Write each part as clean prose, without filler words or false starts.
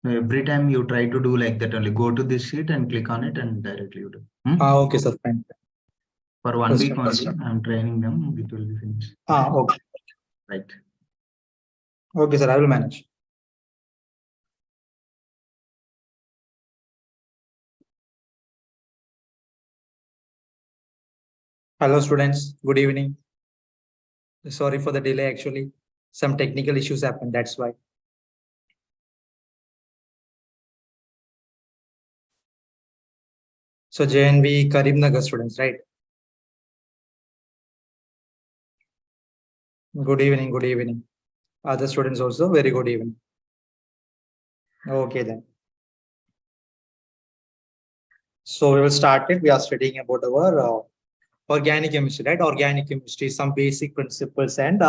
Every time you try to do like that only, go to this sheet and click on it and directly you do. Okay, sir. Fine. For 1 week only, I'm training them. It will be finished. Okay. Right. Okay, sir. I will manage. Hello, students. Good evening. Sorry for the delay. Actually, some technical issues happened. That's why. So JNV Karimnagar students, right? Good evening. Good evening. Other students also, very good evening. Okay then. So we will start it. We are studying about our organic chemistry, right? Organic chemistry, some basic principles and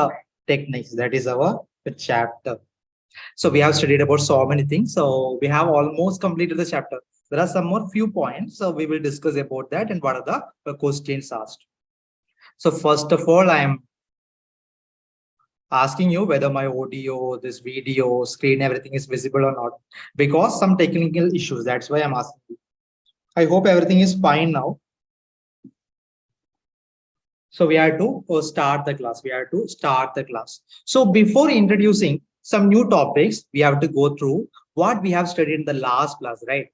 techniques. That is our chapter. So we have studied about so many things. So we have almost completed the chapter. There are some more few points. So we will discuss about that and what are the questions asked. So first of all, I am asking you whether my audio, this video, screen, everything is visible or not, because some technical issues. That's why I'm asking you. I hope everything is fine now. So we have to start the class. We have to start the class. So before introducing some new topics, we have to go through what we have studied in the last class, right?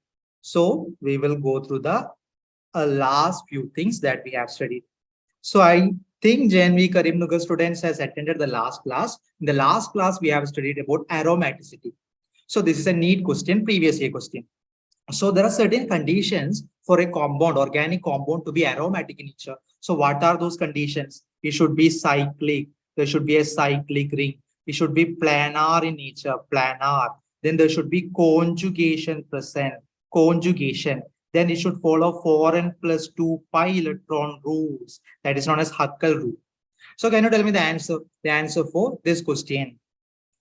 So we will go through the last few things that we have studied. So I think JNV Karimnagar students has attended the last class. In the last class, we have studied about aromaticity. So this is a neat question, previous year question. So there are certain conditions for a compound, organic compound to be aromatic in nature. So what are those conditions? It should be cyclic. There should be a cyclic ring. It should be planar in nature, planar. Then there should be conjugation present, conjugation. Then it should follow 4n plus 2 pi electron rules. That is known as Huckel rule. So can you tell me the answer? The answer for this question.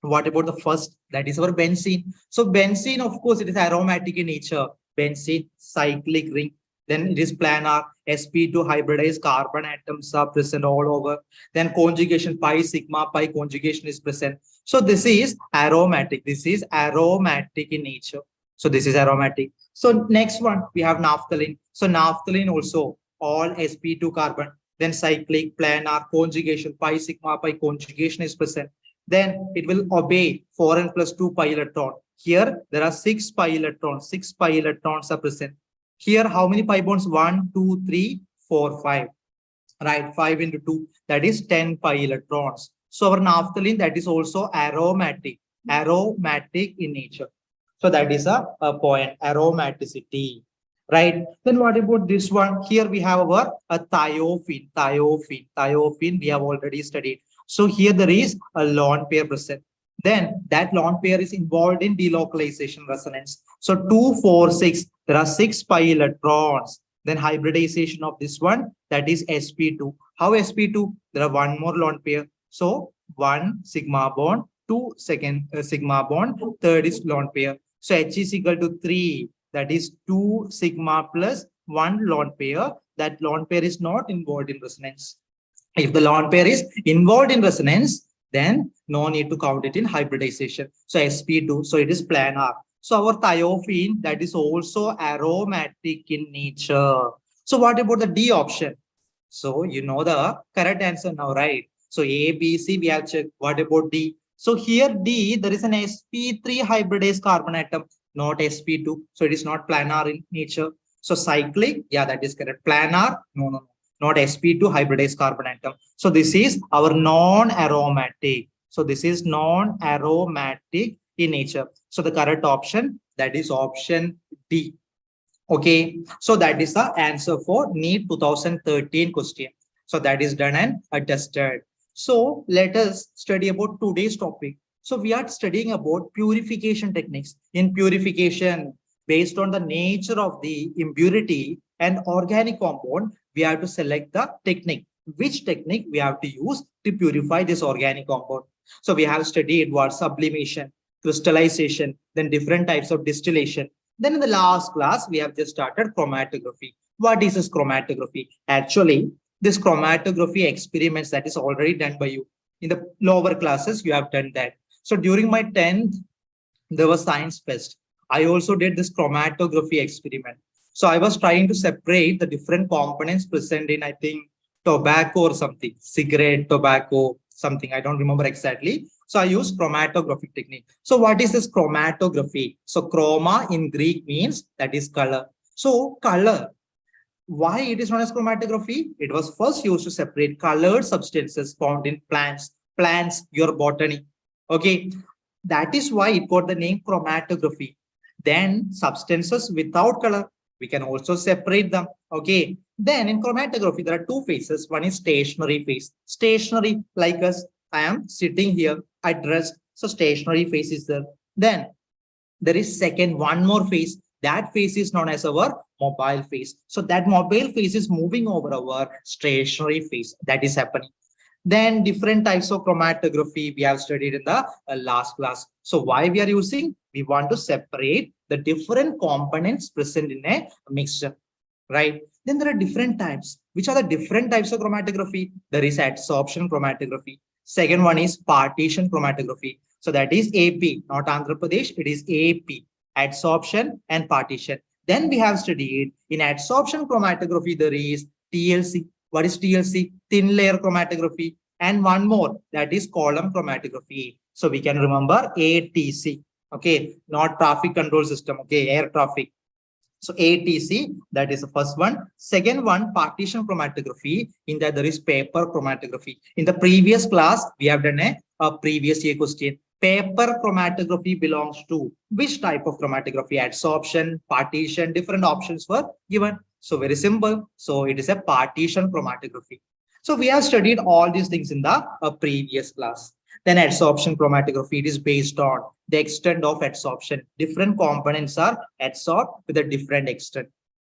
What about the first? That is our benzene. So benzene, of course, it is aromatic in nature. Benzene, cyclic ring. Then it is planar. sp2 hybridized carbon atoms are present all over. Then conjugation pi sigma pi conjugation is present. So this is aromatic. This is aromatic in nature. So this is aromatic. So next one, we have naphthalene. So naphthalene also all sp2 carbon. Then cyclic, planar, conjugation, pi sigma pi conjugation is present. Then it will obey 4n plus 2 pi electron. Here, there are 6 pi electrons. 6 pi electrons are present. Here, how many pi bonds? 1, 2, 3, 4, 5. Right, 5 into 2, that is 10 pi electrons. So our naphthalene, that is also aromatic. Aromatic in nature. So that is a point, aromaticity. Right. Then what about this one? Here we have our thiophene. Thiophene, we have already studied. So here there is a lone pair present. Then that lone pair is involved in delocalization resonance. So 2, 4, 6, there are 6 pi electrons. Then hybridization of this one, that is sp2. How sp2? There are one more lone pair. So 1 sigma bond, 2 second sigma bond, third is lone pair. So H is equal to 3. That is 2 sigma plus 1 lone pair. That lone pair is not involved in resonance. If the lone pair is involved in resonance, then no need to count it in hybridization. So sp2, so it is planar. So our thiophene, that is also aromatic in nature. So what about the D option? So you know the correct answer now, right? So A, B, C, we have checked. What about D? So here D, there is an sp3 hybridized carbon atom, not sp2. So it is not planar in nature. So cyclic, yeah, that is correct. Planar, no, not sp2 hybridized carbon atom. So this is our non-aromatic. So this is non-aromatic in nature. So the correct option, that is option D. Okay, so that is the answer for NEET 2013 question. So that is done and attested. So let us study about today's topic. So we are studying about purification techniques. In purification, based on the nature of the impurity and organic compound, we have to select the technique. Which technique we have to use to purify this organic compound. So we have studied what sublimation, crystallization, then different types of distillation. Then in the last class, we have just started chromatography. What is this chromatography? Actually, this chromatography experiments that is already done by you. In the lower classes, you have done that. So during my 10th, there was science fest. I also did this chromatography experiment. So I was trying to separate the different components present in, I think, tobacco or something, cigarette, tobacco, something. I don't remember exactly. So I use chromatographic technique. So what is this chromatography? So chroma in Greek means that is color. So color. Why it is known as chromatography? It was first used to separate colored substances found in plants, your botany. Okay, that is why it got the name chromatography. Then substances without color, we can also separate them. Okay, then in chromatography, there are two phases. One is stationary phase. Stationary, like us, I am sitting here, I dressed. So stationary phase is there. Then there is second one more phase. That phase is known as our mobile phase. So that mobile phase is moving over our stationary phase. That is happening. Then different types of chromatography we have studied in the last class. So why we are using? We want to separate the different components present in a mixture, right? Then there are different types. Which are the different types of chromatography? There is adsorption chromatography. Second one is partition chromatography. So that is AP, not Andhra Pradesh. It is AP, adsorption and partition. Then we have studied in adsorption chromatography, there is TLC. What is TLC? Thin layer chromatography. And one more, that is column chromatography. So we can remember ATC. Okay, not traffic control system. Okay, air traffic. So ATC, that is the first one. Second one, partition chromatography. In that there is paper chromatography. In the previous class, we have done a previous year question. Paper chromatography belongs to which type of chromatography? Adsorption, partition, different options were given. So very simple. So it is a partition chromatography. So we have studied all these things in the previous class. Then adsorption chromatography, it is based on the extent of adsorption. Different components are adsorbed with a different extent.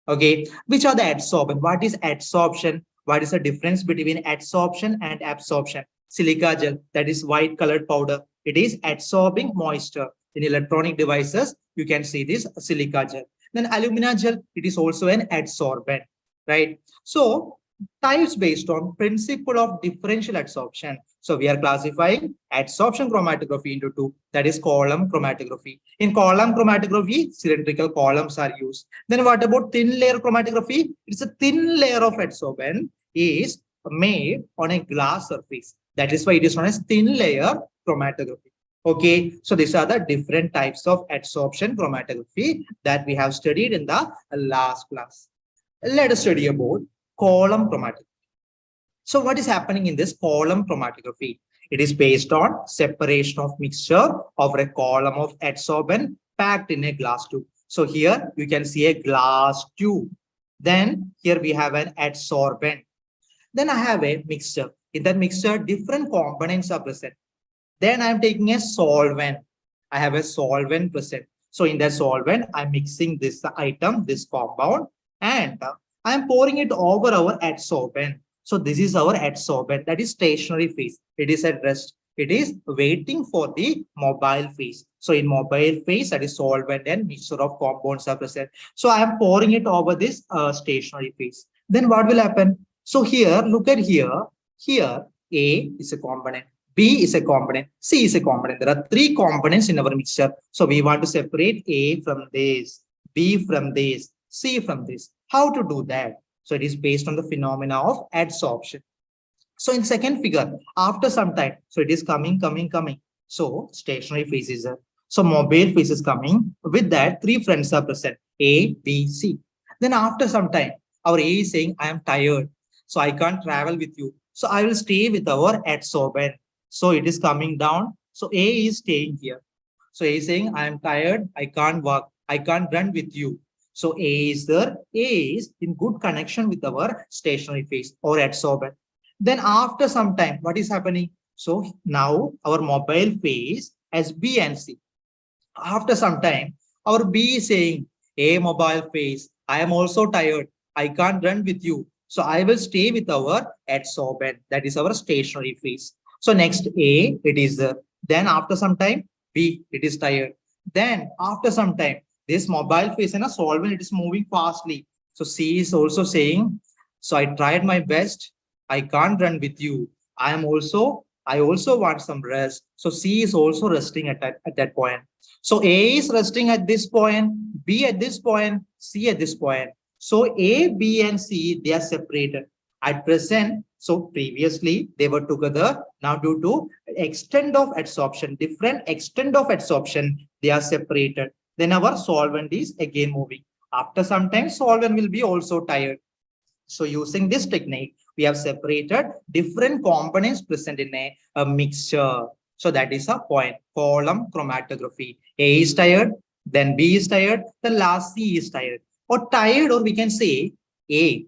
Okay, which are the adsorbent? What is adsorption? What is the difference between adsorption and absorption? Silica gel, that is white colored powder. It is adsorbing moisture. In electronic devices, you can see this silica gel. Then alumina gel, it is also an adsorbent, right? So types based on principle of differential adsorption. So we are classifying adsorption chromatography into two, that is column chromatography. In column chromatography, cylindrical columns are used. Then what about thin layer chromatography? It's a thin layer of adsorbent is made on a glass surface. That is why it is known as thin layer chromatography. Okay, so these are the different types of adsorption chromatography that we have studied in the last class. Let us study about column chromatography. So what is happening in this column chromatography? It is based on separation of mixture of a column of adsorbent packed in a glass tube. So here you can see a glass tube. Then here we have an adsorbent. Then I have a mixture. In that mixture, different components are present. Then I'm taking a solvent. I have a solvent present. So in that solvent, I'm mixing this item, this compound, and I'm pouring it over our adsorbent. So this is our adsorbent, that is stationary phase. It is at rest. It is waiting for the mobile phase. So in mobile phase, that is solvent and mixture of compounds are present. So I am pouring it over this stationary phase. Then what will happen? So here, look at here. Here, A is a component. B is a component, C is a component. There are three components in our mixture. So we want to separate A from this, B from this, C from this. How to do that? So it is based on the phenomena of adsorption. So in second figure, after some time, so it is coming. So stationary phase is there. So mobile phase is coming. With that, three friends are present, A, B, C. Then after some time, our A is saying, I am tired, so I can't travel with you. So I will stay with our adsorbent. So it is coming down. So A is staying here. So A is saying, I am tired, I can't walk, I can't run with you. So A is there. A is in good connection with our stationary phase or adsorbent. Then after some time, what is happening? So now our mobile phase has B and C. After some time, our B is saying, A mobile phase, I am also tired, I can't run with you. So I will stay with our adsorbent, that is our stationary phase. So next A, it is there. Then after some time, B, it is tired. Then after some time, this mobile phase in a solvent, it is moving fastly. So C is also saying, so I tried my best, I can't run with you. I am also I also want some rest. So C is also resting at that point. So A is resting at this point, B at this point, C at this point. So A, B, and C, they are separated. At present, so previously they were together. Now due to extent of adsorption, different extent of adsorption, they are separated. Then our solvent is again moving. After some time, solvent will be also tired. So using this technique, we have separated different components present in a mixture. So that is a point, column chromatography. A is tired, then B is tired, the last C is tired. Or tired, or we can say A.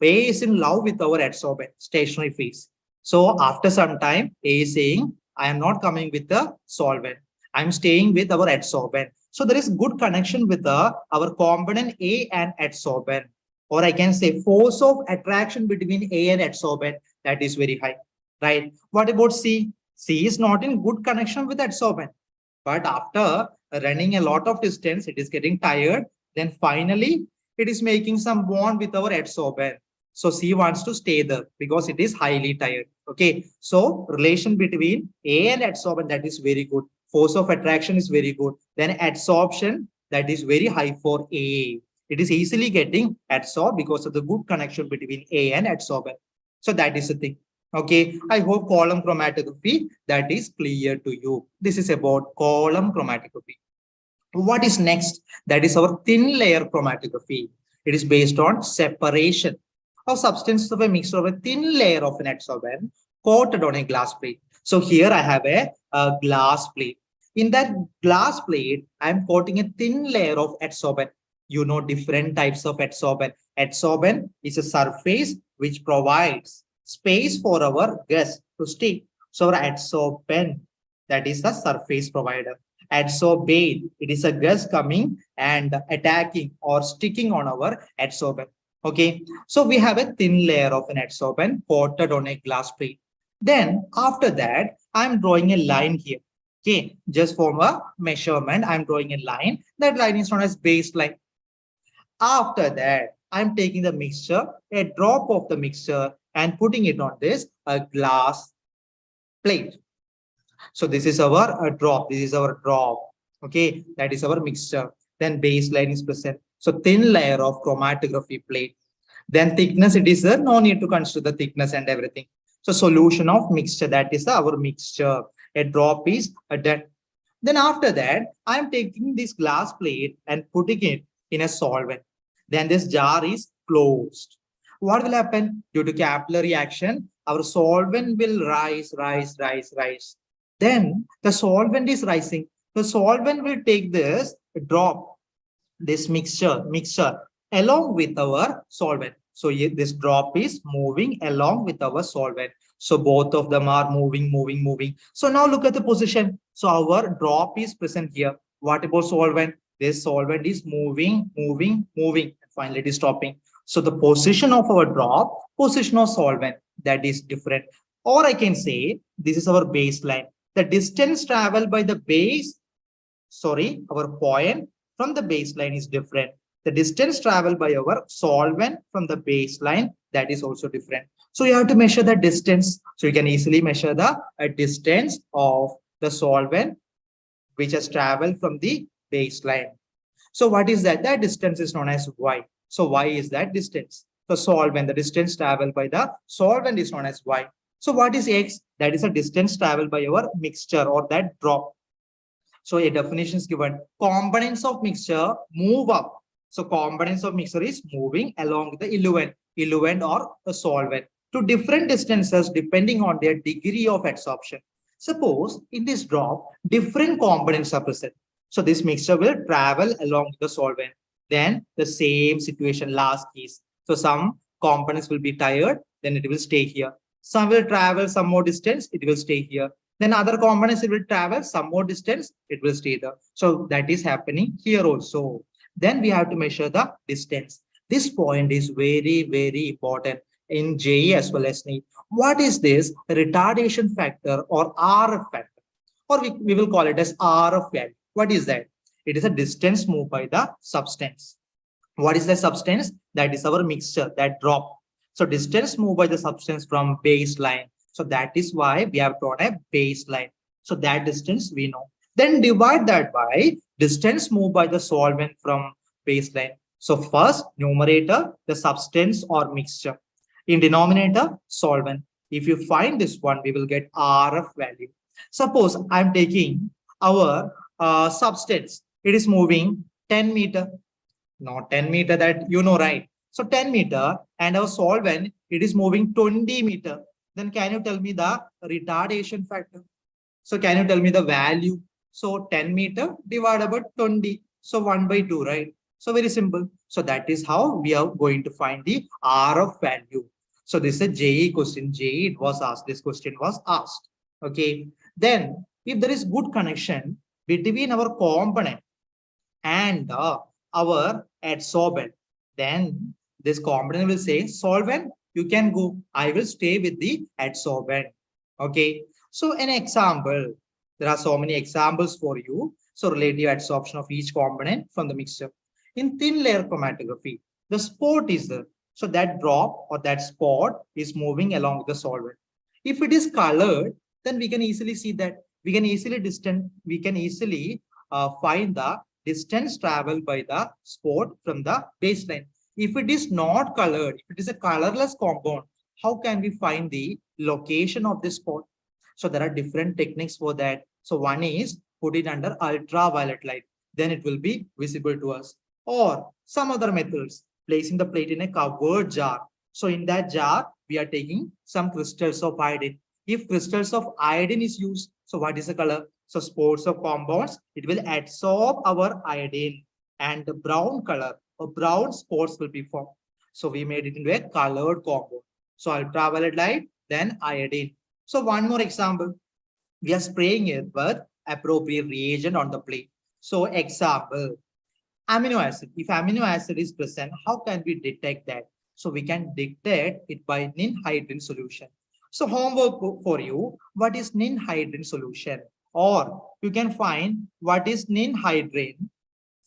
A is in love with our adsorbent, stationary phase. So after some time, A is saying, I am not coming with the solvent. I'm staying with our adsorbent. So there is good connection with our component A and adsorbent. Or I can say force of attraction between A and adsorbent, that is very high, right? What about C? C is not in good connection with adsorbent. But after running a lot of distance, it is getting tired. Then finally, it is making some bond with our adsorbent. So C wants to stay there because it is highly tired. Okay. So relation between A and adsorbent, that is very good. Force of attraction is very good. Then adsorption, that is very high for A. It is easily getting adsorbed because of the good connection between A and adsorbent. So that is the thing. Okay, I hope column chromatography that is clear to you. This is about column chromatography. What is next? That is our thin layer chromatography. It is based on separation of substance of a mixture of a thin layer of an adsorbent coated on a glass plate. So here I have a glass plate. In that glass plate, I am coating a thin layer of adsorbent. You know different types of adsorbent. Adsorbent is a surface which provides space for our gas to stick. So our adsorbent, that is the surface provider. Adsorbate, it is a gas coming and attacking or sticking on our adsorbent. Okay, so we have a thin layer of an adsorbent coated on a glass plate. Then after that, I'm drawing a line here. Okay, just for a measurement, I'm drawing a line. That line is known as baseline. After that, I'm taking the mixture, a drop of the mixture, and putting it on this glass plate. So this is our drop. This is our drop. Okay, that is our mixture. Then baseline is present. So thin layer of chromatography plate. Then thickness, it is there. No need to consider the thickness and everything. So solution of mixture, that is our mixture. A drop is a dead. Then after that, I'm taking this glass plate and putting it in a solvent. Then this jar is closed. What will happen? Due to capillary action, our solvent will rise. Then the solvent is rising. The solvent will take this drop, this mixture along with our solvent. So this drop is moving along with our solvent. So both of them are moving. So now look at the position. So our drop is present here. What about solvent? This solvent is moving. Finally, it is stopping. So the position of our drop, position of solvent, that is different. Or I can say this is our baseline. The distance traveled by the base, our point from the baseline is different. The distance traveled by our solvent from the baseline, that is also different. So you have to measure the distance. So you can easily measure the distance of the solvent which has traveled from the baseline. So what is that? That distance is known as y. So y is that distance. The solvent, the distance traveled by the solvent is known as y. So what is x? That is a distance traveled by our mixture or that drop. So a definition is given. Components of mixture move up. So components of mixture is moving along with the eluent or a solvent to different distances depending on their degree of adsorption. Suppose in this drop, different components are present. So this mixture will travel along with the solvent. Then the same situation, last case. So some components will be tired, then it will stay here. Some will travel some more distance, it will stay here. Then other components, it will travel some more distance, it will stay there. So that is happening here also. Then we have to measure the distance. This point is very important in JEE as well as NEET. What is this retardation factor or RF factor? Or we will call it as RF value. What is that? It is a distance moved by the substance. What is the substance? That is our mixture, that drop. So distance moved by the substance from baseline. So that is why we have drawn a baseline. So that distance we know. Then divide that by distance moved by the solvent from baseline. So first numerator, the substance or mixture. In denominator, solvent. If you find this one, we will get RF value. Suppose I'm taking our substance. It is moving 10 meter. Not 10 meter, that you know, right? So 10 meter, and our solvent, it is moving 20 meter. Then can you tell me the retardation factor? So can you tell me the value? So 10 meter divided by 20. So 1 by 2, right? So very simple. So that is how we are going to find the RF value. So this is a JE question. JE it was asked. This question was asked. Okay. Then if there is good connection between our component and our adsorbent, then this component will say, solvent, you can go. I will stay with the adsorbent. Okay. So an example, there are so many examples for you. So relative adsorption of each component from the mixture. In thin layer chromatography, the spot is there. So that drop or that spot is moving along with the solvent. If it is colored, then we can easily see that. We can easily find the distance traveled by the spot from the baseline. If it is not colored, if it is a colorless compound, how can we find the location of this spot? So there are different techniques for that. So one is put it under ultraviolet light, then it will be visible to us. Or some other methods, placing the plate in a covered jar. So in that jar, we are taking some crystals of iodine. If crystals of iodine is used, so what is the color? So spores of compounds, it will adsorb our iodine, and the brown color or brown spores will be formed. So we made it into a colored compound. So ultraviolet light, then iodine. So one more example, we are spraying it with appropriate reagent on the plate. So example, amino acid. If amino acid is present, how can we detect that? So we can detect it by ninhydrin solution. So homework for you, what is ninhydrin solution? Or you can find what is ninhydrin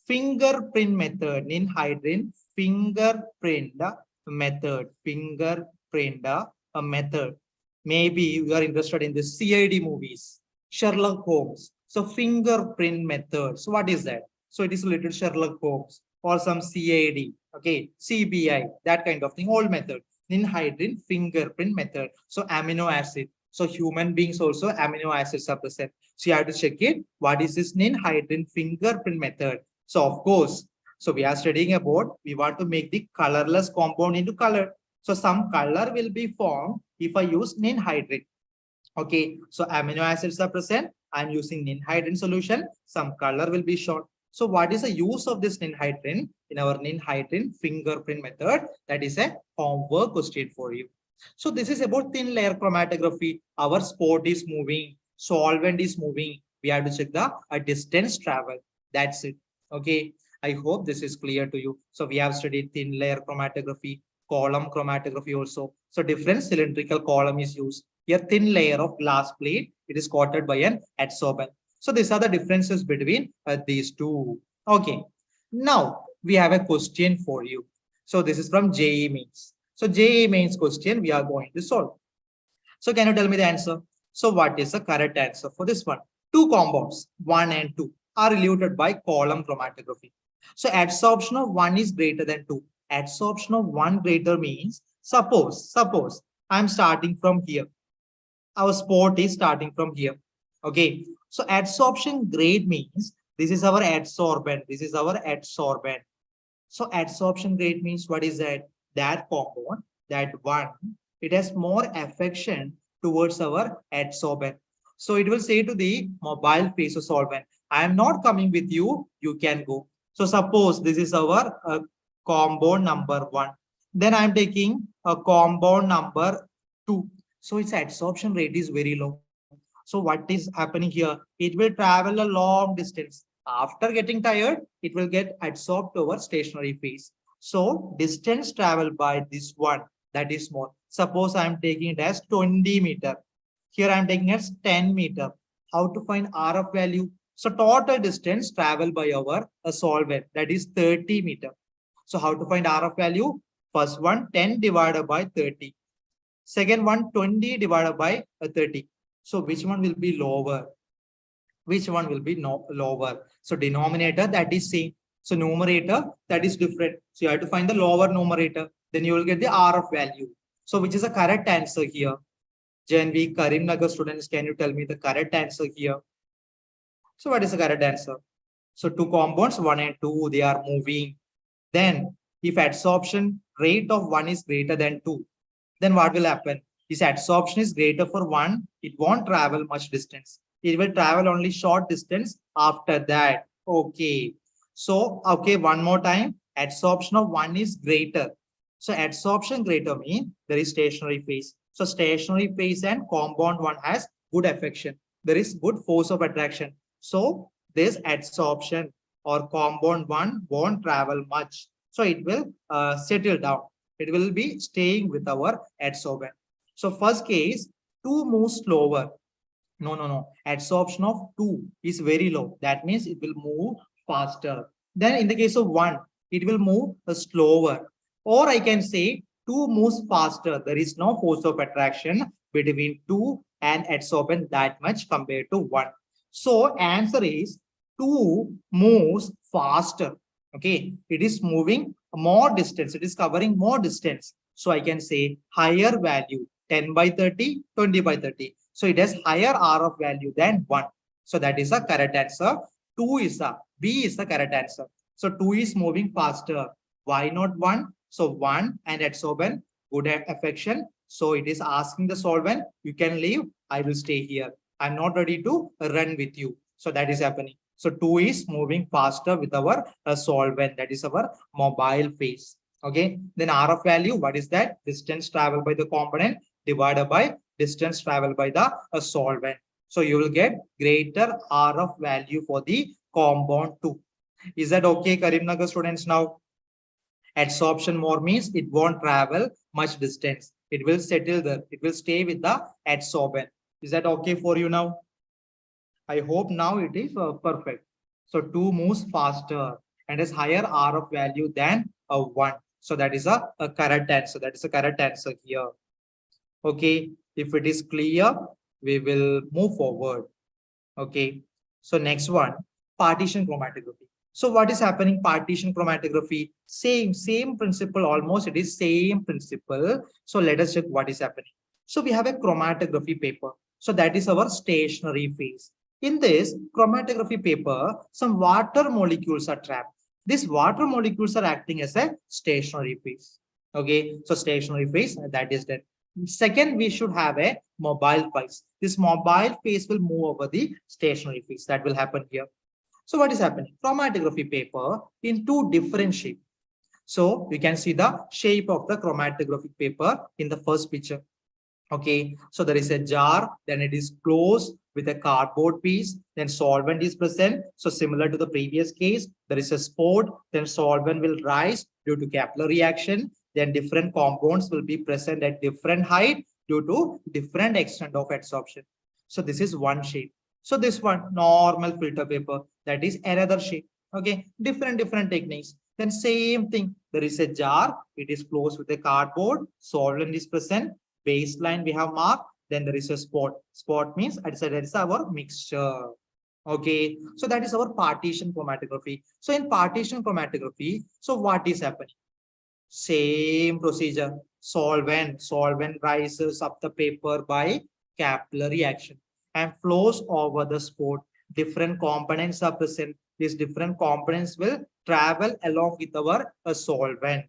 fingerprint method. Ninhydrin fingerprint method. Method. Maybe you are interested in the CID movies, Sherlock Holmes. So fingerprint method. So what is that? So it is related to Sherlock Holmes or some CID, okay, CBI, that kind of thing, old method. Ninhydrin fingerprint method. So amino acid. So human beings also amino acids are present. So you have to check it. What is this ninhydrin fingerprint method? So of course, so we are studying about, we want to make the colorless compound into color. So some color will be formed if I use ninhydrin. Okay, so amino acids are present. I'm using ninhydrin solution. Some color will be shown. So what is the use of this ninhydrin in our ninhydrin fingerprint method? That is a homework question for you. So this is about thin layer chromatography. Our spot is moving, solvent is moving. We have to check the distance travel. That's it. Okay, I hope this is clear to you. So we have studied thin layer chromatography, column chromatography also. So different cylindrical column is used. A thin layer of glass plate, it is coated by an adsorbent. So these are the differences between these two. Okay, now we have a question for you. So this is from JEE Mains. So JEE Mains question we are going to solve. So can you tell me the answer? So what is the correct answer for this one? Two compounds, 1 and 2, are related by column chromatography. So adsorption of 1 is greater than 2. Adsorption of 1 greater means, suppose I'm starting from here. Our spot is starting from here. Okay. So adsorption grade means this is our adsorbent. This is our adsorbent. So adsorption grade means what is that? That compound, that one, it has more affection towards our adsorbent. So it will say to the mobile phase of solvent, I am not coming with you, you can go. So suppose this is our compound number 1. Then I am taking a compound number 2. So its adsorption rate is very low. So what is happening here? It will travel a long distance. After getting tired, it will get adsorbed to our stationary phase. So distance traveled by this one, that is more. Suppose I am taking it as 20 meter. Here I am taking as 10 meter. How to find RF value? So total distance traveled by our solvent, that is 30 meter. So how to find RF value? First one, 10 divided by 30. Second one, 20 divided by 30. So which one will be lower? Which one will be lower? So denominator, that is same. So numerator, that is different. So you have to find the lower numerator. Then you will get the RF value. So which is the correct answer here? JNV Karimnagar students, can you tell me the correct answer here? So what is the correct answer? So two compounds, 1 and 2, they are moving. Then if adsorption rate of 1 is greater than 2, then what will happen? If adsorption is greater for 1, it won't travel much distance. It will travel only short distance after that. Okay. So, okay, one more time. Adsorption of 1 is greater. So adsorption greater means there is stationary phase. So stationary phase and compound 1 has good affection. There is good force of attraction. So this adsorption or compound 1 won't travel much. So it will settle down. It will be staying with our adsorbent. So first case, 2 moves slower. No. Adsorption of 2 is very low. That means it will move faster. Then in the case of 1, it will move slower. Or I can say 2 moves faster. There is no force of attraction between 2 and adsorbent that much compared to 1. So answer is 2 moves faster. Okay, it is moving more distance. It is covering more distance. So I can say higher value, 10 by 30, 20 by 30. So it has higher RF value than 1. So that is the correct answer. 2 is the B is the correct answer. So 2 is moving faster. Why not 1? So 1 and adsorbent, good affection. So it is asking the solvent, you can leave, I will stay here. I'm not ready to run with you. So that is happening. So 2 is moving faster with our solvent. That is our mobile phase. Okay. Then RF value, what is that? Distance traveled by the component divided by distance traveled by the solvent. So you will get greater RF value for the compound 2. Is that okay, Karimnagar students now? Adsorption more means it won't travel much distance. It will settle there. It will stay with the adsorbent. Is that okay for you now? I hope now it is perfect. So 2 moves faster and has higher RF value than 1. So that is a correct answer. That is a correct answer here. Okay. If it is clear, we will move forward. Okay. So next one, partition chromatography. So what is happening? Partition chromatography, same principle almost. It is same principle. So let us check what is happening. So we have a chromatography paper. So that is our stationary phase. In this chromatography paper, some water molecules are trapped. These water molecules are acting as a stationary phase. Okay. So stationary phase, that is that. Second, we should have a mobile phase. This mobile phase will move over the stationary phase. That will happen here. So what is happening? Chromatography paper in 2 different shapes. So you can see the shape of the chromatographic paper in the first picture. Okay, so there is a jar, then it is closed with a cardboard piece, then solvent is present. So similar to the previous case, there is a sport, then solvent will rise due to capillary reaction. Then different compounds will be present at different height due to different extent of adsorption. So this is one shape. So this one, normal filter paper, that is another shape. Okay, different techniques. Then same thing, there is a jar, it is closed with a cardboard, solvent is present, baseline we have marked, then there is a spot. Spot means that is our mixture. Okay, so that is our partition chromatography. So in partition chromatography, so what is happening? Same procedure. Solvent rises up the paper by capillary action and flows over the spot. Different components are present. These different components will travel along with our solvent.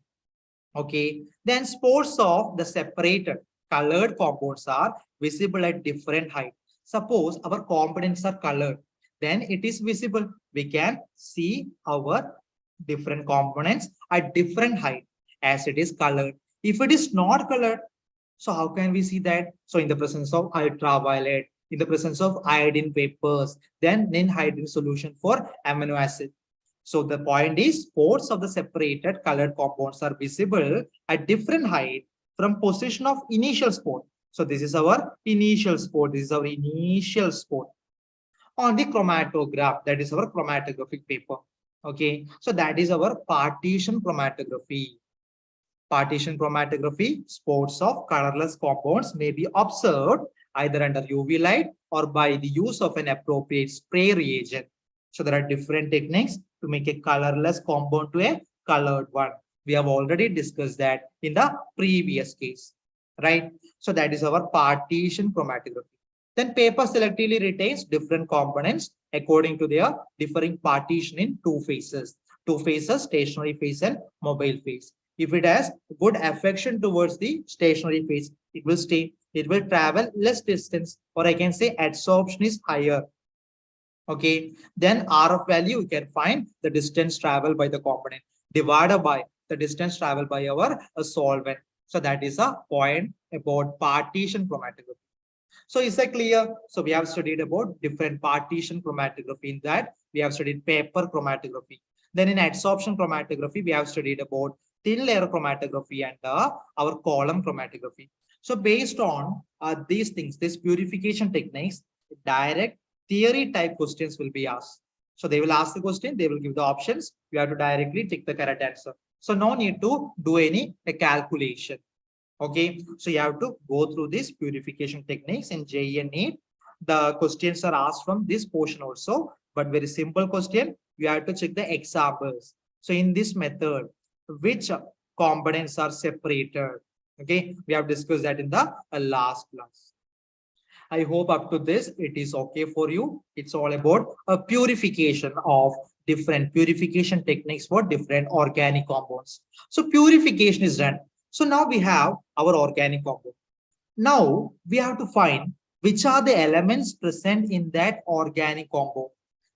Okay, then spores of the separated colored compounds are visible at different height. Suppose our components are colored, then it is visible. We can see our different components at different height as it is colored. If it is not colored, so how can we see that? So in the presence of ultraviolet, in the presence of iodine vapors, then in hydrogen solution for amino acid. So the point is, spores of the separated colored compounds are visible at different height from position of initial spore. So this is our initial spore. This is our initial spore on the chromatograph. That is our chromatographic paper. Okay, so that is our partition chromatography. Partition chromatography, spots of colorless compounds may be observed either under UV light or by the use of an appropriate spray reagent. So there are different techniques to make a colorless compound to a colored one. We have already discussed that in the previous case, right? So that is our partition chromatography. Then paper selectively retains different components according to their differing partition in two phases, stationary phase and mobile phase. If it has good affection towards the stationary phase, it will stay, it will travel less distance, or I can say adsorption is higher. Okay, then RF value, you can find the distance traveled by the component divided by the distance traveled by our solvent. So that is a point about partition chromatography. So is that clear? So we have studied about different partition chromatography. In that, we have studied paper chromatography. Then in adsorption chromatography, we have studied about thin layer chromatography and our column chromatography. So based on these things, these purification techniques, direct theory type questions will be asked. So they will ask the question, they will give the options. You have to directly take the correct answer. So no need to do any calculation. Okay, so you have to go through these purification techniques in JEE and NEET. The questions are asked from this portion also, but very simple question. You have to check the examples. So in this method, which components are separated? Okay, we have discussed that in the last class. I hope up to this, it is okay for you. It's all about a purification of different purification techniques for different organic compounds. So purification is done. So now we have our organic compound. Now we have to find which are the elements present in that organic compound.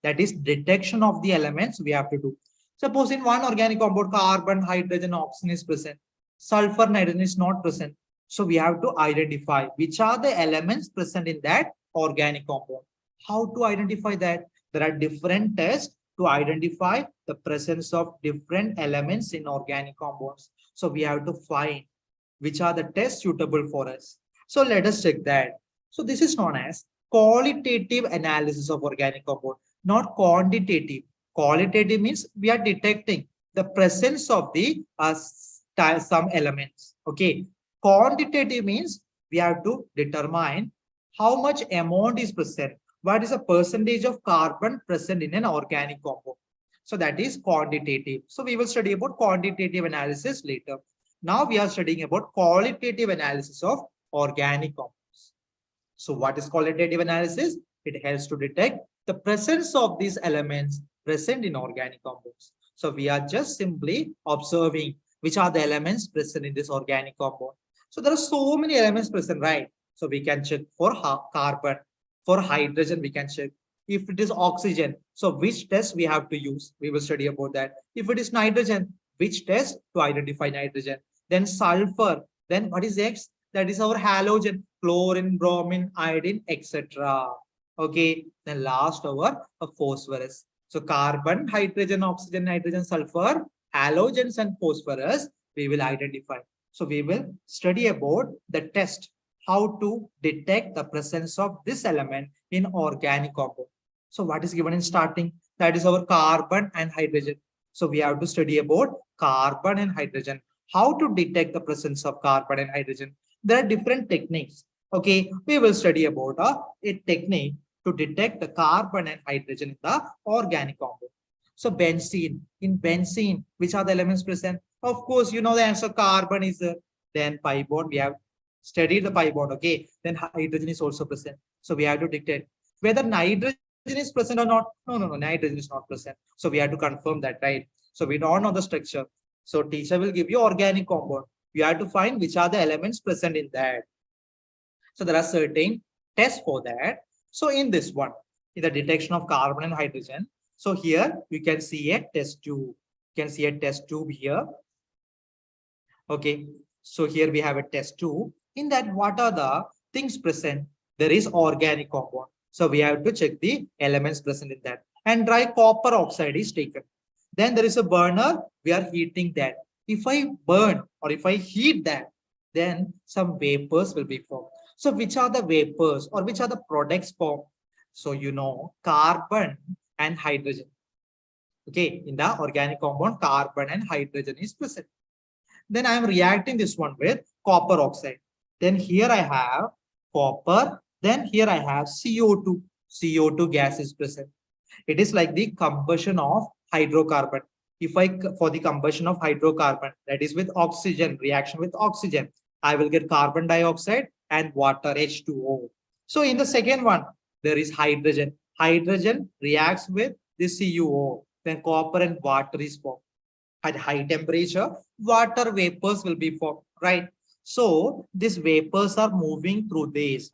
That is detection of the elements we have to do. Suppose in one organic compound, carbon, hydrogen, oxygen is present. Sulfur, nitrogen is not present. So we have to identify which are the elements present in that organic compound. How to identify that? There are different tests to identify the presence of different elements in organic compounds. So we have to find which are the tests suitable for us. So let us check that. So this is known as qualitative analysis of organic compound, not quantitative. Qualitative means we are detecting the presence of the some elements. Okay. Quantitative means we have to determine how much amount is present. What is the percentage of carbon present in an organic compound? So that is quantitative. So we will study about quantitative analysis later. Now we are studying about qualitative analysis of organic compounds. So what is qualitative analysis? It helps to detect the presence of these elements present in organic compounds. So we are just simply observing which are the elements present in this organic compound. So there are so many elements present, right? So we can check for carbon, for hydrogen, we can check. If it is oxygen, so which test we have to use? We will study about that. If it is nitrogen, which test to identify nitrogen? Then sulfur, then what is X? That is our halogen, chlorine, bromine, iodine, etc. Okay, then last our phosphorus. So carbon, hydrogen, oxygen, nitrogen, sulfur, halogens and phosphorus, we will identify. So we will study about the test, how to detect the presence of this element in organic compound. So what is given in starting? That is our carbon and hydrogen. So we have to study about carbon and hydrogen. How to detect the presence of carbon and hydrogen? There are different techniques. Okay, we will study about a technique to detect the carbon and hydrogen in the organic compound. So benzene, in benzene, which are the elements present? Of course, you know the answer, carbon is there. Then pi bond, we have studied the pi bond, okay? Then hydrogen is also present. So we have to detect whether nitrogen is present or not. No, nitrogen is not present. So we have to confirm that, right? So we don't know the structure. So teacher will give you organic compound. You have to find which are the elements present in that. So there are certain tests for that. So in this one, in the detection of carbon and hydrogen, so here you can see a test tube. You can see a test tube here. Okay, so here we have a test tube. In that, what are the things present? There is organic compound. So we have to check the elements present in that. And dry copper oxide is taken. Then there is a burner. We are heating that. If I burn or if I heat that, then some vapors will be formed. So which are the vapors or which are the products formed? So you know, carbon and hydrogen. Okay, in the organic compound, carbon and hydrogen is present. Then I am reacting this one with copper oxide. Then here I have copper. Then here I have CO2. CO2 gas is present. It is like the combustion of hydrocarbon. If I, for the combustion of hydrocarbon, that is with oxygen, reaction with oxygen, I will get carbon dioxide and water, H2O. So in the second one, there is hydrogen. Hydrogen reacts with the CuO. Then copper and water is formed. At high temperature, water vapors will be formed, right? So these vapors are moving through this,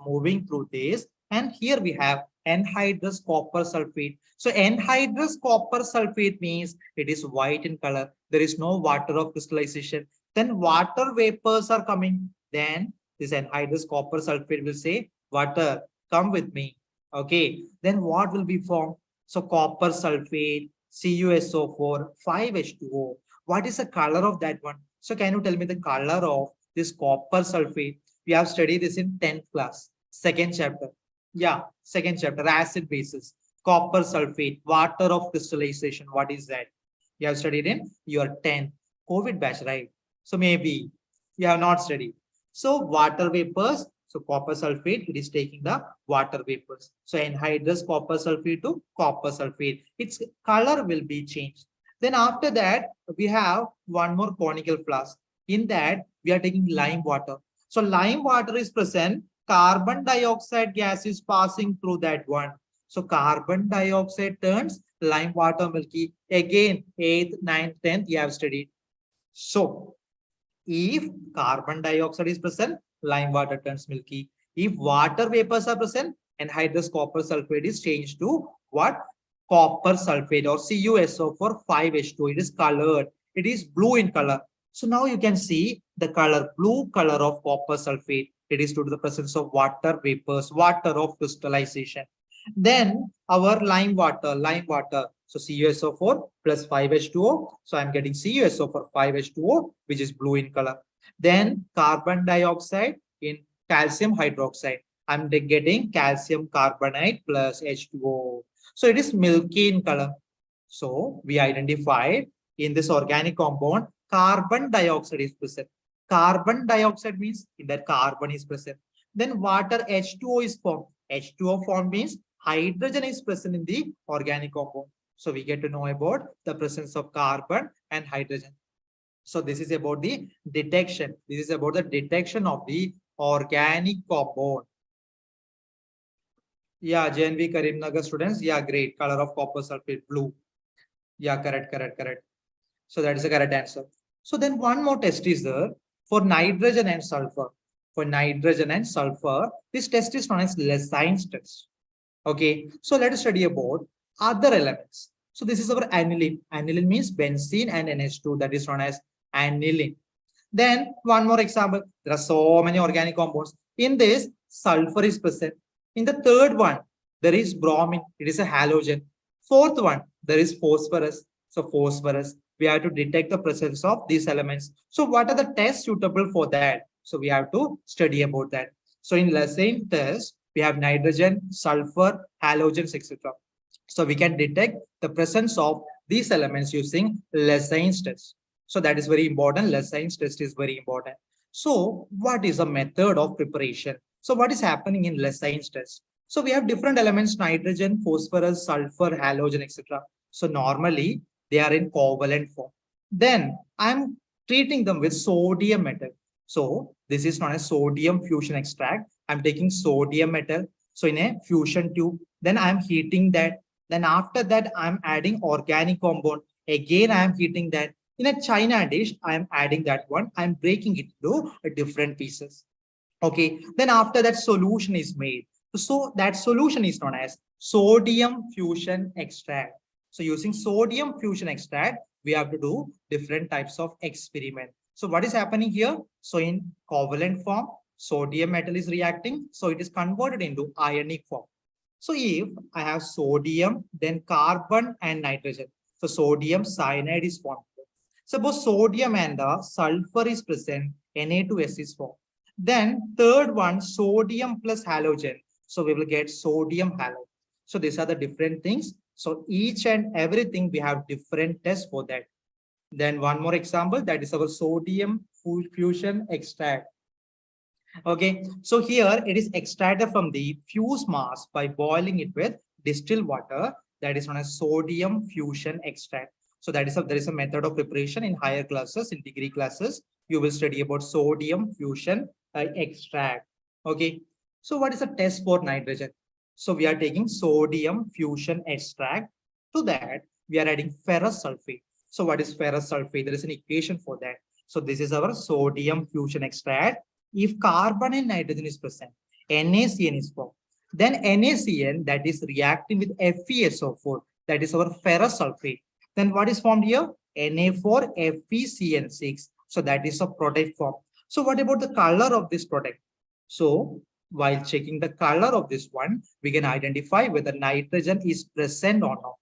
and here we have anhydrous copper sulfate. So anhydrous copper sulfate means it is white in color. There is no water of crystallization. Then water vapors are coming. Then this anhydrous copper sulfate will say, water, come with me. Okay. Then what will be formed? So copper sulfate, CuSO4, 5H2O. What is the color of that one? So can you tell me the color of this copper sulfate? We have studied this in 10th class, second chapter. Yeah, second chapter, acid bases, copper sulfate, water of crystallization. What is that? You have studied in your 10th COVID batch, right? So maybe you have not studied. So water vapors, so copper sulfate, it is taking the water vapors. So anhydrous copper sulfate to copper sulfate, its color will be changed. Then after that, we have one more conical flask. In that, we are taking lime water. So lime water is present. Carbon dioxide gas is passing through that one. So carbon dioxide turns lime water milky. Again, 8th, 9th, 10th, you have studied. So if carbon dioxide is present, lime water turns milky. If water vapors are present, anhydrous copper sulfate is changed to what? Copper sulfate or CuSO for 5H2. It is colored. It is blue in color. So now you can see the color, blue color of copper sulfate. It is due to the presence of water vapors, water of crystallization. Then our lime water. So CuSO4 plus 5H2O. So I'm getting CuSO4 5H2O, which is blue in color. Then carbon dioxide in calcium hydroxide. I'm getting calcium carbonate plus H2O. So it is milky in color. So we identified in this organic compound, carbon dioxide is present. Carbon dioxide means in that carbon is present. Then water H2O is formed. H2O formed means hydrogen is present in the organic compound. So we get to know about the presence of carbon and hydrogen. So this is about the detection. This is about the detection of the organic compound. Yeah, JNV Karimnagar students. Yeah, great. Color of copper sulfate, blue. Yeah, correct. So that is the correct answer. So then one more test is there for nitrogen and sulfur. For nitrogen and sulfur, this test is known as Lessines test. Okay, so let us study about other elements. So this is our aniline. Aniline means benzene and NH2, that is known as aniline. Then one more example. There are so many organic compounds. In this, sulfur is present. In the third one, there is bromine. It is a halogen. Fourth one, there is phosphorus. So phosphorus, we have to detect the presence of these elements. So what are the tests suitable for that? So we have to study about that. So in Lessines test, we have nitrogen, sulfur, halogens, etc. So we can detect the presence of these elements using Lessines test. So that is very important. Lessines test is very important. So what is a method of preparation? So what is happening in Lessines test? So we have different elements, nitrogen, phosphorus, sulfur, halogen, etc. So normally they are in covalent form. Then I'm treating them with sodium metal. So this is known as sodium fusion extract. I'm taking sodium metal. So in a fusion tube, then I'm heating that. Then after that, I'm adding organic compound. Again, I'm heating that. In a China dish, I'm adding that one. I'm breaking it into different pieces. Okay. Then after that, solution is made. So that solution is known as sodium fusion extract. So using sodium fusion extract, we have to do different types of experiment. So what is happening here? So in covalent form, sodium metal is reacting. So it is converted into ionic form. So if I have sodium, then carbon and nitrogen. So sodium cyanide is formed. Suppose sodium and the sulfur is present, Na2S is formed. Then third one, sodium plus halogen. So we will get sodium halogen. So these are the different things. So each and everything we have different tests for that. Then one more example, that is our sodium fusion extract. Okay, so here it is extracted from the fused mass by boiling it with distilled water, that is known as sodium fusion extract. So that is there is a method of preparation in higher classes, in degree classes. You will study about sodium fusion extract. Okay, so what is a test for nitrogen? So we are taking sodium fusion extract. To that, we are adding ferrous sulfate. So what is ferrous sulfate? There is an equation for that. So this is our sodium fusion extract. If carbon and nitrogen is present, NaCN is formed. Then NaCN, that is reacting with FeSO4, that is our ferrous sulfate. Then what is formed here? Na4 FeCN6. So that is a product form. So what about the color of this product? So while checking the color of this one, we can identify whether nitrogen is present or not.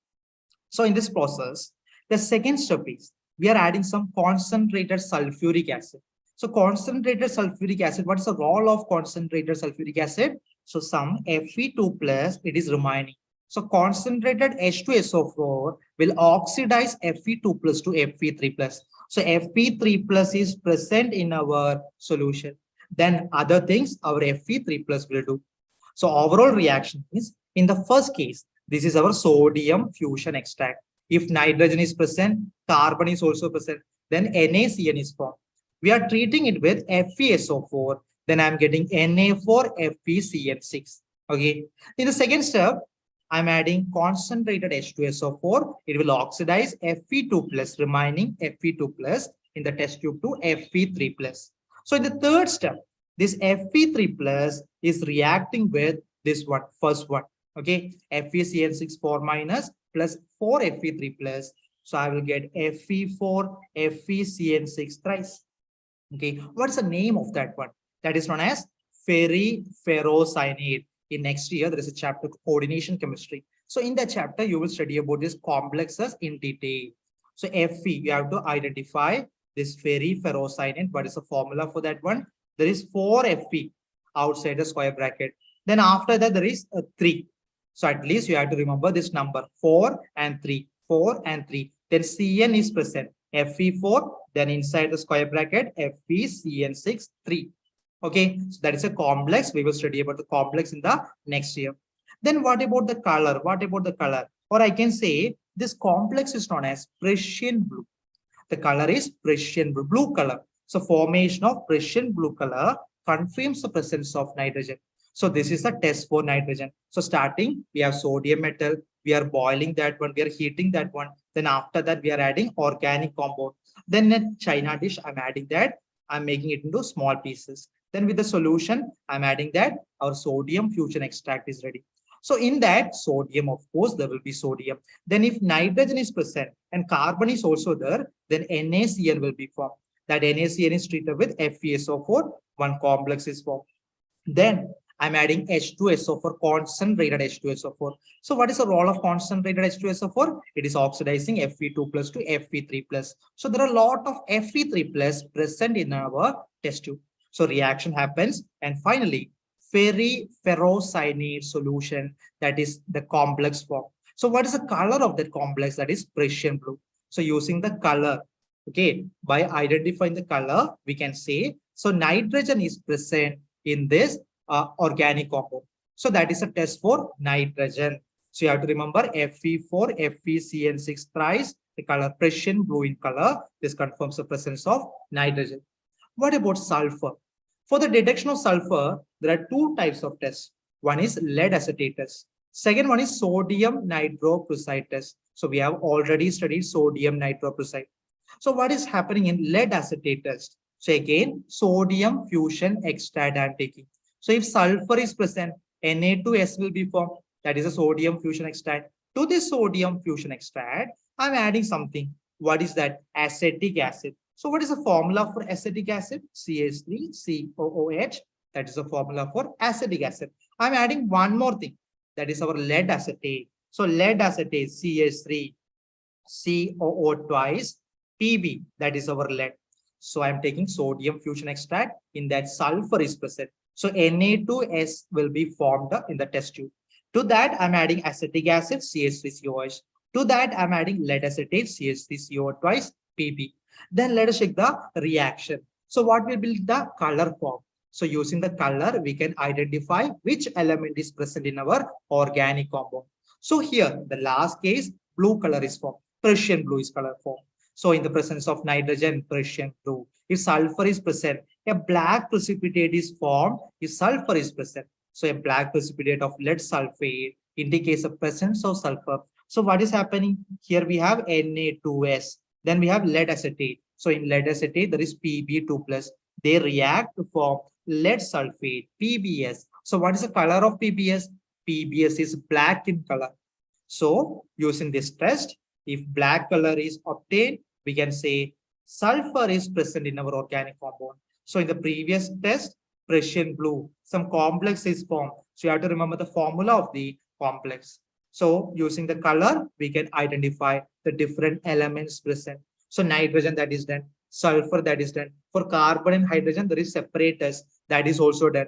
So in this process, the second step is we are adding some concentrated sulfuric acid. So concentrated sulfuric acid, what is the role of concentrated sulfuric acid? So some Fe2 plus, it is remaining. So concentrated H2SO4 will oxidize Fe2 plus to Fe3 plus. So Fe3 plus is present in our solution. Then other things our Fe3 plus will do. So overall reaction is, in the first case, this is our sodium fusion extract. If nitrogen is present, carbon is also present, then NaCN is formed. We are treating it with FeSO4, then I'm getting Na4 FeCN6. Okay. In the second step, I'm adding concentrated H2SO4. It will oxidize Fe2 plus, remaining Fe2 plus in the test tube to Fe3 plus. So in the third step, this Fe3 plus is reacting with this one, first one. Okay, FeCN6 4 minus plus 4 Fe3 plus. So I will get Fe4 FeCN6 thrice. Okay, what is the name of that one? That is known as ferricyanide. In next year, there is a chapter coordination chemistry. So in that chapter, you will study about these complexes in detail. So Fe, you have to identify this ferricyanide. What is the formula for that one? There is 4 Fe outside the square bracket. Then after that, there is a 3. So at least you have to remember this number 4 and 3, 4 and 3. Then Cn is present, Fe4, then inside the square bracket, FeCN6, 3. Okay, so that is a complex. We will study about the complex in the next year. Then what about the color? What about the color? Or I can say this complex is known as Prussian blue. The color is Prussian blue color. So formation of Prussian blue color confirms the presence of nitrogen. So this is a test for nitrogen. So starting, we have sodium metal. We are boiling that one. We are heating that one. Then after that, we are adding organic compound. Then in China dish, I'm adding that. I'm making it into small pieces. Then with the solution, I'm adding that our sodium fusion extract is ready. So in that sodium, of course, there will be sodium. Then if nitrogen is present and carbon is also there, then NaCN will be formed. That NaCN is treated with FeSO4, one complex is formed. Then I'm adding H2SO4, concentrated H2SO4. So what is the role of concentrated H2SO4? It is oxidizing Fe2 plus to Fe3 plus. So there are a lot of Fe3 plus present in our test tube. So reaction happens. And finally, ferrocyanide solution, that is the complex form. So what is the color of that complex? That is Prussian blue. So using the color, okay, by identifying the color, we can say, so nitrogen is present in this organic compound. So that is a test for nitrogen. So you have to remember Fe4, FeCN6 thrice, the color Prussian blue in color. This confirms the presence of nitrogen. What about sulfur? For the detection of sulfur, there are 2 types of tests. One is lead acetate test. Second one is sodium nitroprusside test. So we have already studied sodium nitroprusside. So what is happening in lead acetate test? So again, sodium fusion extract I'm taking. So if sulfur is present, Na2S will be formed. That is a sodium fusion extract. To this sodium fusion extract, I'm adding something. What is that? Acetic acid. So what is the formula for acetic acid? CH3COOH. That is the formula for acetic acid. I'm adding one more thing. That is our lead acetate. So lead acetate, CH3COO twice, Pb. That is our lead. So I'm taking sodium fusion extract. In that sulfur is present. So Na2S will be formed in the test tube. To that, I'm adding acetic acid, CH3COH. To that, I'm adding lead acetate, CH3CO twice, Pb. Then let us check the reaction. So what will be the color form? So using the color, we can identify which element is present in our organic compound. So here, the last case, blue color is formed. Prussian blue is color form. So in the presence of nitrogen, Prussian blue. If sulfur is present, a black precipitate is formed if sulfur is present. So a black precipitate of lead sulfate indicates the presence of sulfur. So what is happening? Here we have Na2S. Then we have lead acetate. So in lead acetate, there is Pb2 plus. They react to form lead sulfate, PbS. So what is the color of PbS? PbS is black in color. So using this test, if black color is obtained, we can say sulfur is present in our organic compound. So in the previous test, Prussian blue, some complex is formed. So you have to remember the formula of the complex. So using the color, we can identify the different elements present. So nitrogen, that is done. Sulfur, that is done. For carbon and hydrogen, there is separate test, that is also done.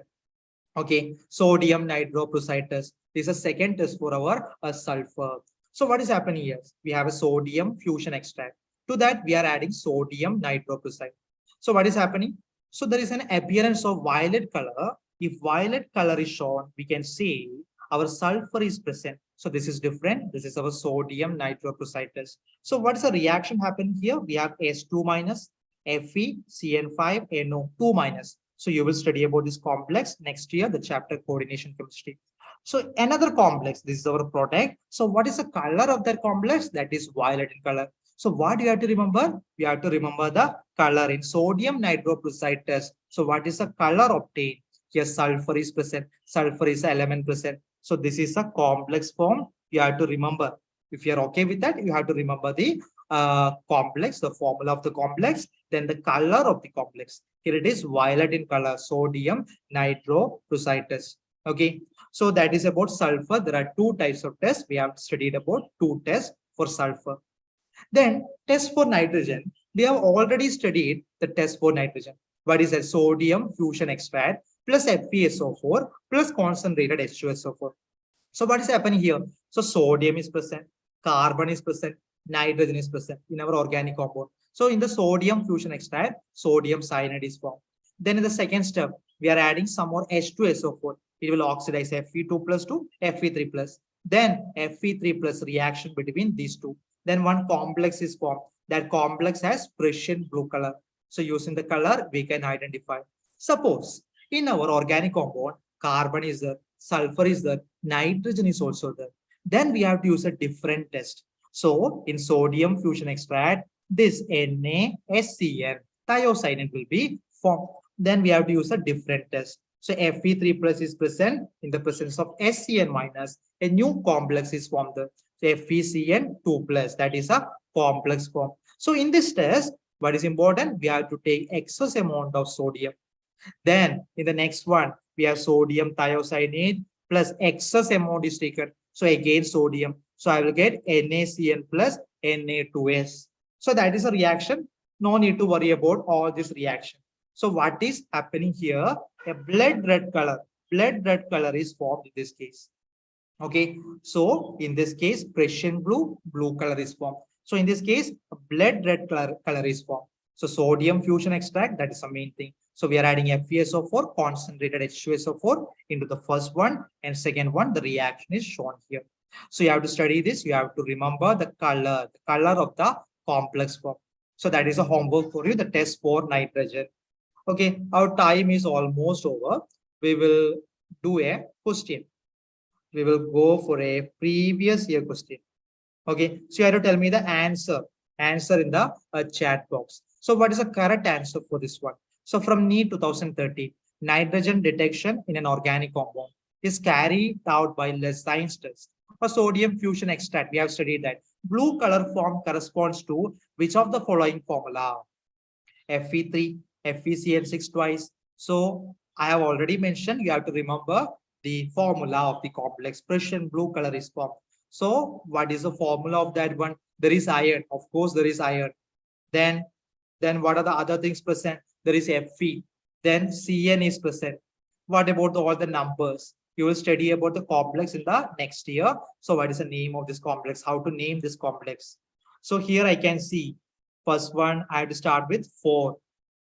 Okay, sodium nitroprusside test. This is a second test for our sulfur. So what is happening here? We have a sodium fusion extract. To that, we are adding sodium nitroprusside. So what is happening? So there is an appearance of violet color. If violet color is shown, we can say our sulfur is present. So this is different. This is our sodium nitroprusside test. So what is the reaction happening here? We have S2 minus, FeCN5, NO, 2 minus. So you will study about this complex next year, the chapter coordination chemistry. So another complex, this is our product. So what is the color of that complex? That is violet in color. So what do you have to remember? You have to remember the color in sodium nitroprusside test. So what is the color obtained? Here sulfur is present. Sulfur is the element present. So this is a complex form. You have to remember. If you are okay with that, you have to remember the complex, the formula of the complex, then the color of the complex. Here it is violet in color, sodium nitroprusside test. Okay, so that is about sulfur. There are two types of tests. We have studied about two tests for sulfur. Then test for nitrogen. We have already studied the test for nitrogen. What is a sodium fusion extract plus FeSO4 plus concentrated H2SO4. So what is happening here? So sodium is present, carbon is present, nitrogen is present in our organic compound. So in the sodium fusion extract, sodium cyanide is formed. Then in the second step, we are adding some more H2SO4. It will oxidize Fe2 plus to Fe3 plus. Then Fe3 plus reaction between these two. Then one complex is formed. That complex has Prussian blue color. So using the color, we can identify. Suppose in our organic compound, carbon is there, sulfur is there, nitrogen is also there. Then we have to use a different test. So in sodium fusion extract, this NaSCN, thiocyanate will be formed. Then we have to use a different test. So Fe3 plus is present in the presence of SCN minus. A new complex is formed. So FeCN2 plus, that is a complex form. So in this test, what is important? We have to take excess amount of sodium. Then in the next one, we have sodium thiocyanate plus excess amount is taken. So again, sodium. So I will get NaCN plus Na2S. So that is a reaction. No need to worry about all this reaction. So what is happening here? A blood red color. Blood red color is formed in this case. Okay. So in this case, Prussian blue, blue color is formed. So in this case, blood red color is formed. So sodium fusion extract, that is the main thing. So we are adding FeSO4, concentrated H2SO4 into the first one, and second one, the reaction is shown here. So you have to study this. You have to remember the color of the complex form. So that is a homework for you, the test for nitrogen. Okay, our time is almost over. We will do a question. We will go for a previous year question. Okay, so you have to tell me the answer in the chat box. So what is the correct answer for this one? So from NEET 2030, nitrogen detection in an organic compound is carried out by Lenz's test. For sodium fusion extract, we have studied that blue color form corresponds to which of the following formula? Fe3, FeCN6 twice. So I have already mentioned, you have to remember the formula of the complex. Prussian blue color is formed. So what is the formula of that one? There is iron. Of course, there is iron. Then what are the other things present? There is Fe. Then Cn is present. What about all the numbers? You will study about the complex in the next year. So what is the name of this complex? How to name this complex? So here I can see first one, I have to start with 4.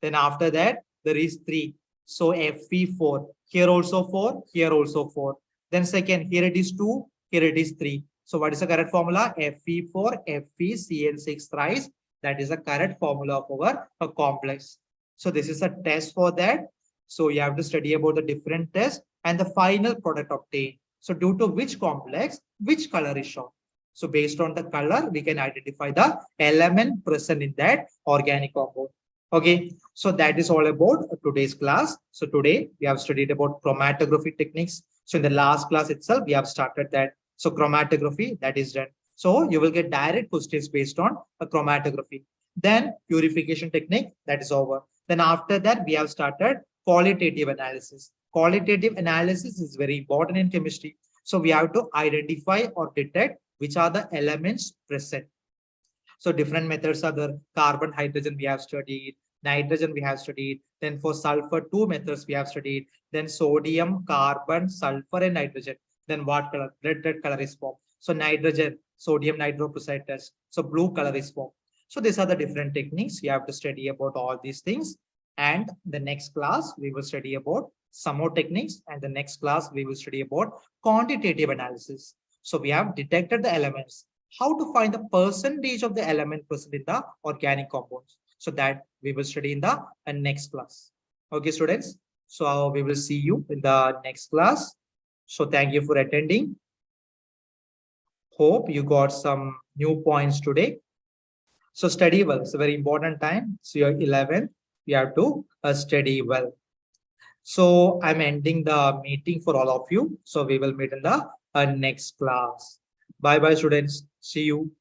Then after that, there is 3. So Fe4. Here also 4. Here also 4. Then second, here it is 2. Here it is 3. So what is the correct formula? Fe4, FeCl6 thrice. That is the correct formula of our complex. So this is a test for that. So you have to study about the different tests and the final product obtained. So due to which complex, which color is shown. So based on the color, we can identify the element present in that organic compound. Okay, so that is all about today's class. So today we have studied about chromatography techniques. So in the last class itself, we have started that. So chromatography, that is done. So you will get direct questions based on a chromatography. Then purification technique, that is over. Then after that, we have started qualitative analysis. Qualitative analysis is very important in chemistry. So we have to identify or detect which are the elements present. So different methods are the carbon, hydrogen we have studied, nitrogen we have studied. Then for sulfur, 2 methods we have studied. Then sodium, carbon, sulfur, and nitrogen. Then what color? Red color is formed. So nitrogen, sodium nitroprusside test. So blue color is formed. So these are the different techniques. You have to study about all these things. And the next class, we will study about some more techniques. And the next class, we will study about quantitative analysis. So we have detected the elements. How to find the percentage of the element present in the organic compounds. So that we will study in the next class. Okay, students. So we will see you in the next class. So thank you for attending. Hope you got some new points today. So study well. It's a very important time. So you're 11. You have to study well. So I'm ending the meeting for all of you. So we will meet in the next class. Bye bye, students. See you.